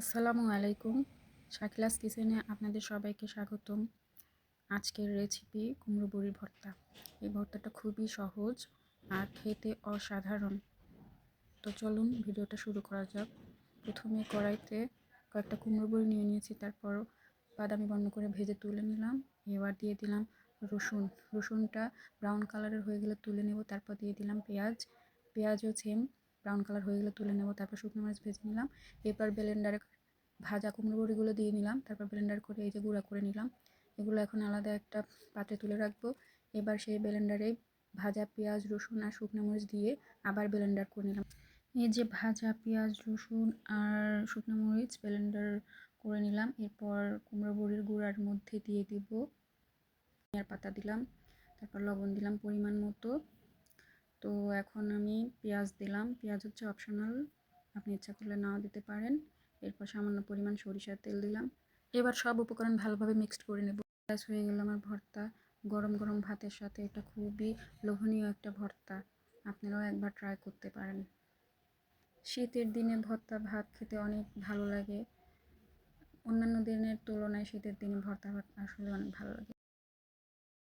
আসসালামু আলাইকুম। শাকিলাস কিচেনে আপনাদের সবাইকে স্বাগতম। আজকের রেসিপি কুমড়ো বড়ির ভর্তা। এই ভর্তাটা খুবই সহজ আর খেতে অসাধারণ। তো চলুন ভিডিওটা শুরু করা যাক। প্রথমে কড়াইতে কয়েকটা কুমড়ো বড়ি নিয়ে নিয়েছি, তারপর বাদামি বর্ণ করে ভেজে তুলে নিলাম। এবার দিয়ে দিলাম রসুনটা ব্রাউন কালারের হয়ে গেলে তুলে নেব। তারপর দিয়ে দিলাম পেঁয়াজও সেম ব্রাউন কালার হয়ে গেলে তুলে নেব। তারপর শুকনো মরিচ ভেজে নিলাম। এরপর ব্লেন্ডারে ভাজা কুমড়ো বড়িগুলো দিয়ে নিলাম। তারপর ব্লেন্ডার করে এই যে গুঁড়া করে নিলাম। এগুলো এখন আলাদা একটা পাত্রে তুলে রাখবো। এবার সেই ব্লেন্ডারে ভাজা পেঁয়াজ, রসুন আর শুকনো মরিচ দিয়ে আবার ব্লেন্ডার করে নিলাম। এই যে ভাজা পেঁয়াজ, রসুন আর শুকনো মরিচ ব্লেন্ডার করে নিলাম। এরপর কুমড়ো বড়ির গুঁড়ার মধ্যে দিয়ে দিব ধনিয়ার পাতা দিলাম, তারপর লবণ দিলাম পরিমাণ মতো। তো এখন আমি পেঁয়াজ দিলাম। পেঁয়াজ হচ্ছে অপশনাল, আপনি ইচ্ছা করলে নাও দিতে পারেন। এরপর সামান্য পরিমাণ সরিষার তেল দিলাম। এবার সব উপকরণ ভালোভাবে মিক্সড করে নেব। ব্যাস হয়ে গেল আমার ভর্তা। গরম গরম ভাতের সাথে এটা খুবই লোভনীয় একটা ভর্তা। আপনারাও একবার ট্রাই করতে পারেন। শীতের দিনে ভর্তা ভাত খেতে অনেক ভালো লাগে। অন্যান্য দিনের তুলনায় শীতের দিনে ভর্তা ভাত আসলে অনেক ভালো লাগে।